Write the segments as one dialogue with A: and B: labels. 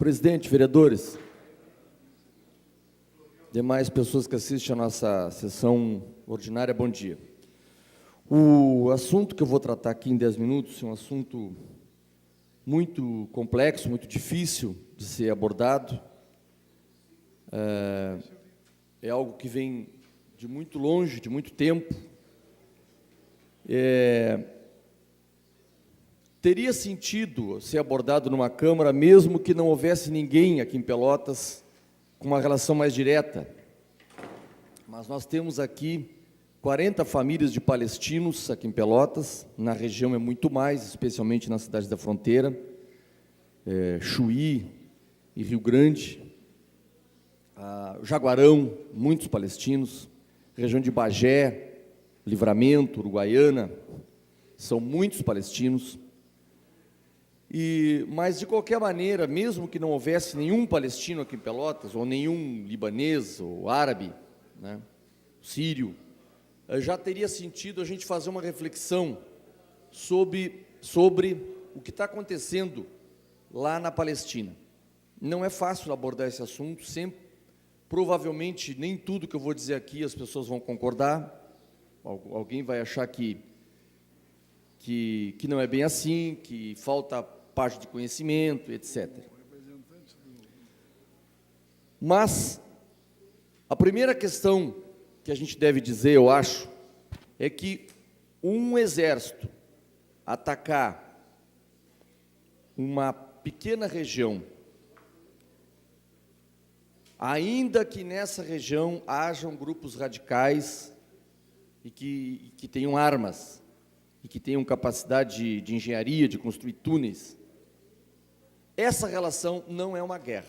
A: Presidente, vereadores, demais pessoas que assistem a nossa sessão ordinária, bom dia. O assunto que eu vou tratar aqui em 10 minutos é um assunto muito complexo, muito difícil de ser abordado. É algo que vem de muito longe, de muito tempo. Teria sentido ser abordado numa Câmara, mesmo que não houvesse ninguém aqui em Pelotas com uma relação mais direta. Mas nós temos aqui 40 famílias de palestinos aqui em Pelotas, na região é muito mais, especialmente nas cidades da fronteira, Chuí e Rio Grande, Jaguarão, muitos palestinos, região de Bagé, Livramento, Uruguaiana, são muitos palestinos. Mas, de qualquer maneira, mesmo que não houvesse nenhum palestino aqui em Pelotas, ou nenhum libanês, ou árabe, né, sírio, já teria sentido a gente fazer uma reflexão sobre o que está acontecendo lá na Palestina. Não é fácil abordar esse assunto, provavelmente nem tudo que eu vou dizer aqui as pessoas vão concordar, alguém vai achar que não é bem assim, que falta parte de conhecimento, etc. Mas a primeira questão que a gente deve dizer, eu acho, é que um exército atacar uma pequena região, ainda que nessa região hajam grupos radicais e que tenham armas, e que tenham capacidade de engenharia, de construir túneis, essa relação não é uma guerra.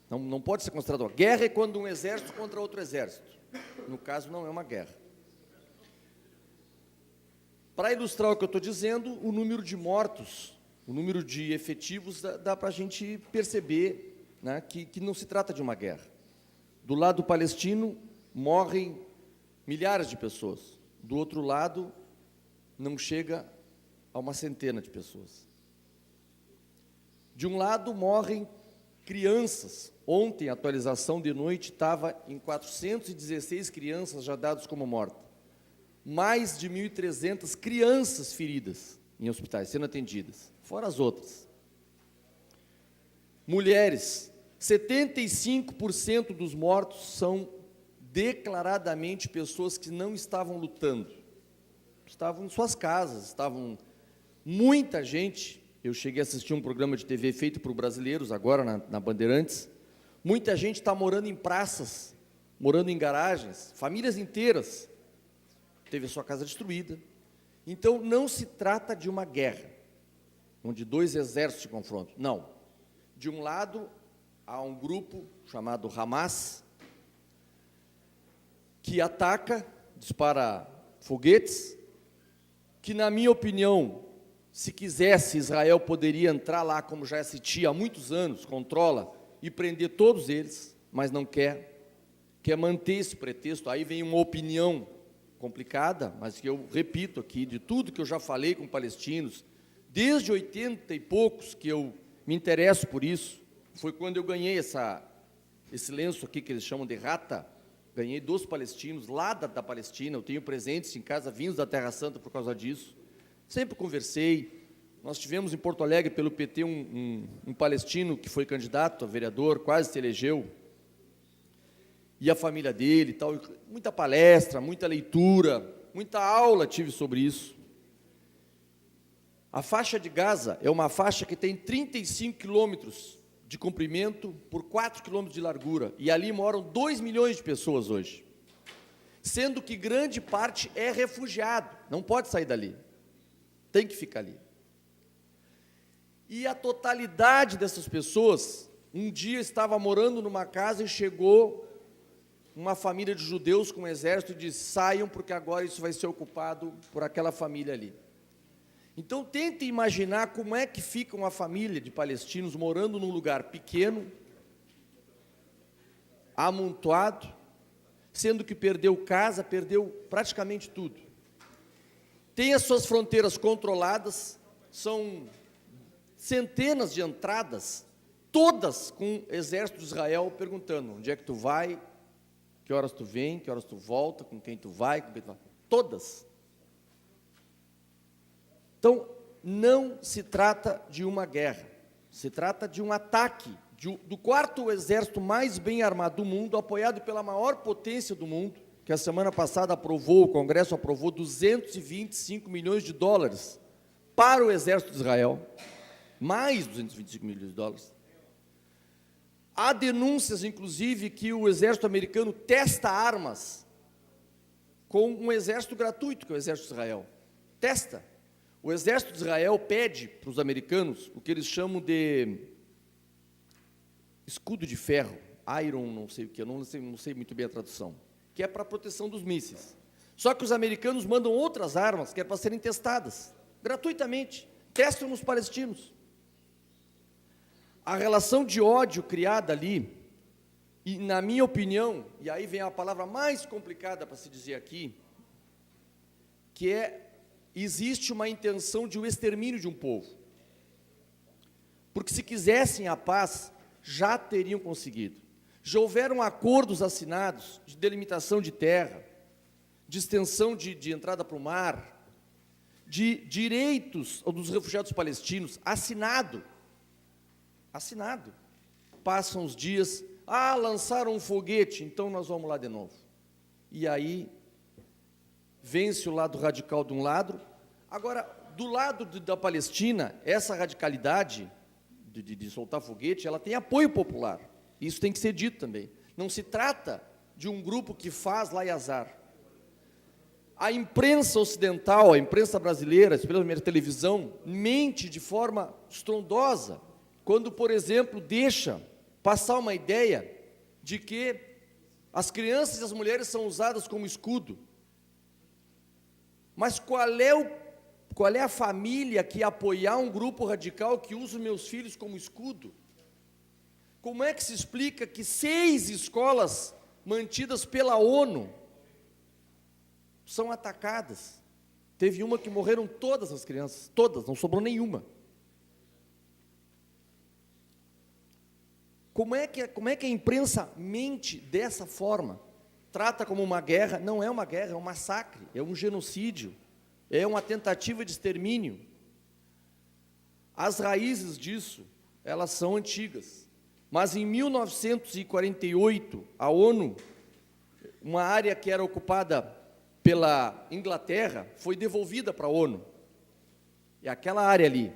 A: Não pode ser considerada uma guerra. É quando um exército contra outro exército. No caso, não é uma guerra. Para ilustrar o que eu estou dizendo, o número de mortos, o número de efetivos, dá para a gente perceber, né, que não se trata de uma guerra. Do lado palestino, morrem milhares de pessoas. Do outro lado, não chega a uma centena de pessoas. De um lado, morrem crianças. Ontem, a atualização de noite estava em 416 crianças já dadas como mortas. Mais de 1.300 crianças feridas em hospitais, sendo atendidas, fora as outras. Mulheres, 75% dos mortos são declaradamente pessoas que não estavam lutando, estavam em suas casas, muita gente. Eu cheguei a assistir um programa de TV feito por brasileiros, agora na Bandeirantes. Muita gente está morando em praças, morando em garagens, famílias inteiras, teve a sua casa destruída. Então, não se trata de uma guerra, onde dois exércitos se confrontam, não. De um lado, há um grupo chamado Hamas, que ataca, dispara foguetes, que, na minha opinião, se quisesse, Israel poderia entrar lá, como já assistia há muitos anos, controla, e prender todos eles, mas não quer manter esse pretexto. Aí vem uma opinião complicada, mas que eu repito aqui, de tudo que eu já falei com palestinos, desde 80 e poucos que eu me interesso por isso, foi quando eu ganhei esse lenço aqui, que eles chamam de rata, ganhei dos palestinos, lá da Palestina, eu tenho presentes em casa, vindos da Terra Santa por causa disso, sempre conversei. Nós tivemos em Porto Alegre, pelo PT, um palestino que foi candidato a vereador, quase se elegeu, e a família dele e tal, muita palestra, muita leitura, muita aula tive sobre isso. A faixa de Gaza é uma faixa que tem 35 quilômetros de comprimento por 4 quilômetros de largura, e ali moram 2 milhões de pessoas hoje, sendo que grande parte é refugiado, não pode sair dali, tem que ficar ali. E a totalidade dessas pessoas, um dia estava morando numa casa e chegou uma família de judeus com um exército e disse: saiam, porque agora isso vai ser ocupado por aquela família ali. Então, tente imaginar como é que fica uma família de palestinos morando num lugar pequeno, amontoado, sendo que perdeu casa, perdeu praticamente tudo. Tem as suas fronteiras controladas, são centenas de entradas, todas com o exército de Israel perguntando: onde é que tu vai, que horas tu vem, que horas tu volta, com quem tu vai, todas. Então, não se trata de uma guerra, se trata de um ataque do quarto exército mais bem armado do mundo, apoiado pela maior potência do mundo, que a semana passada o Congresso aprovou 225 milhões de dólares para o exército de Israel, mais 225 milhões de dólares. Há denúncias, inclusive, que o exército americano testa armas com um exército gratuito, que é o exército de Israel. Testa. O exército de Israel pede para os americanos o que eles chamam de escudo de ferro, iron, não sei o que, eu não sei muito bem a tradução, que é para a proteção dos mísseis. Só que os americanos mandam outras armas que é para serem testadas, gratuitamente, testam nos palestinos. A relação de ódio criada ali, e na minha opinião, e aí vem a palavra mais complicada para se dizer aqui, que existe uma intenção de um extermínio de um povo. Porque se quisessem a paz, já teriam conseguido. Já houveram acordos assinados de delimitação de terra, de extensão de entrada para o mar, de direitos dos refugiados palestinos, assinado. Passam os dias, lançaram um foguete, então nós vamos lá de novo. E aí, vence o lado radical de um lado. Agora, do lado da Palestina, essa radicalidade de soltar foguete, ela tem apoio popular. Isso tem que ser dito também. Não se trata de um grupo que faz lá e azar. A imprensa ocidental, a imprensa brasileira, pela minha televisão, mente de forma estrondosa, quando, por exemplo, deixa passar uma ideia de que as crianças e as mulheres são usadas como escudo. Mas qual é a família que apoiar um grupo radical que usa os meus filhos como escudo? Como é que se explica que 6 escolas mantidas pela ONU são atacadas? Teve uma que morreram todas as crianças, todas, não sobrou nenhuma. Como é que a imprensa mente dessa forma? Trata como uma guerra? Não é uma guerra, é um massacre, é um genocídio, é uma tentativa de extermínio. As raízes disso, elas são antigas. Mas em 1948, a ONU, uma área que era ocupada pela Inglaterra, foi devolvida para a ONU. É aquela área ali.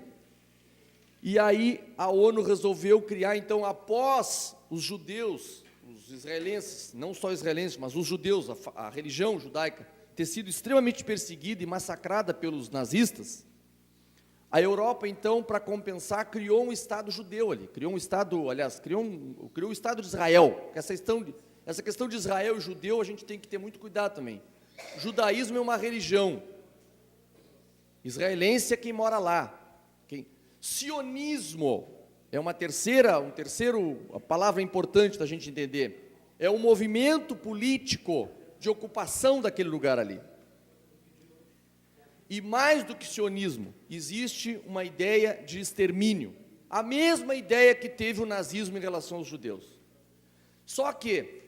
A: E aí a ONU resolveu criar, então, após os judeus, os israelenses, não só israelenses, mas os judeus, a religião judaica, ter sido extremamente perseguida e massacrada pelos nazistas, a Europa, então, para compensar, criou um Estado judeu ali, criou o Estado de Israel. Essa questão de Israel e judeu, a gente tem que ter muito cuidado também. O judaísmo é uma religião, israelense é quem mora lá. Sionismo é uma a palavra importante da gente entender, é um movimento político de ocupação daquele lugar ali. E mais do que sionismo, existe uma ideia de extermínio, a mesma ideia que teve o nazismo em relação aos judeus. Só que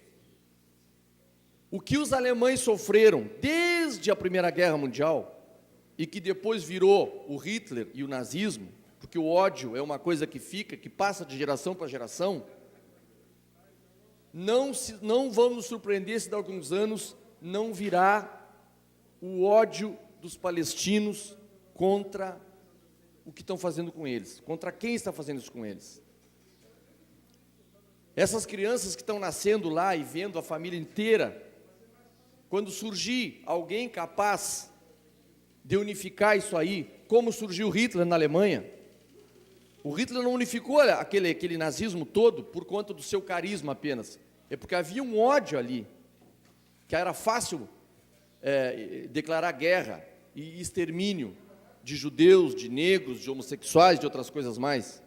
A: o que os alemães sofreram desde a Primeira Guerra Mundial, e que depois virou o Hitler e o nazismo, porque o ódio é uma coisa que que passa de geração para geração, não vamos nos surpreender se, de alguns anos, não virá o ódio dos palestinos contra o que estão fazendo com eles, contra quem está fazendo isso com eles. Essas crianças que estão nascendo lá e vendo a família inteira, quando surgir alguém capaz de unificar isso aí, como surgiu Hitler na Alemanha, o Hitler não unificou aquele nazismo todo por conta do seu carisma apenas, é porque havia um ódio ali, que era fácil declarar guerra e extermínio de judeus, de negros, de homossexuais, de outras coisas mais.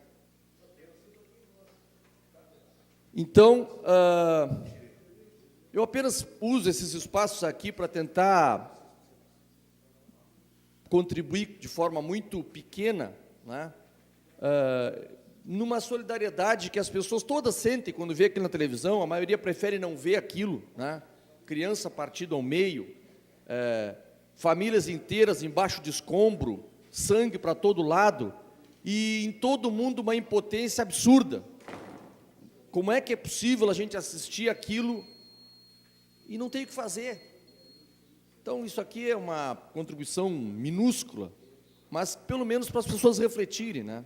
A: Então, eu apenas uso esses espaços aqui para tentar contribuir de forma muito pequena, né, numa solidariedade que as pessoas todas sentem quando vê aquilo na televisão. A maioria prefere não ver aquilo, né? Criança partida ao meio, famílias inteiras embaixo de escombro, sangue para todo lado, e em todo mundo uma impotência absurda. Como é que é possível a gente assistir aquilo e não tem o que fazer? Então, isso aqui é uma contribuição minúscula, mas pelo menos para as pessoas refletirem, né?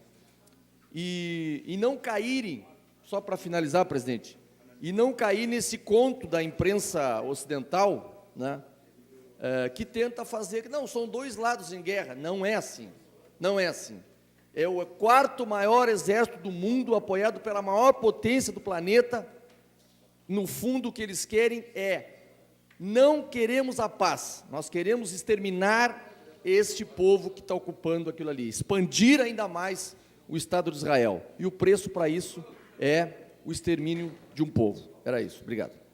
A: E não caírem, só para finalizar, presidente, e não cair nesse conto da imprensa ocidental, né? Que tenta fazer que não, são dois lados em guerra. Não é assim, não é assim. É o quarto maior exército do mundo, apoiado pela maior potência do planeta. No fundo, o que eles querem não queremos a paz, nós queremos exterminar este povo que está ocupando aquilo ali, expandir ainda mais o Estado de Israel. E o preço para isso é o extermínio de um povo. Era isso. Obrigado.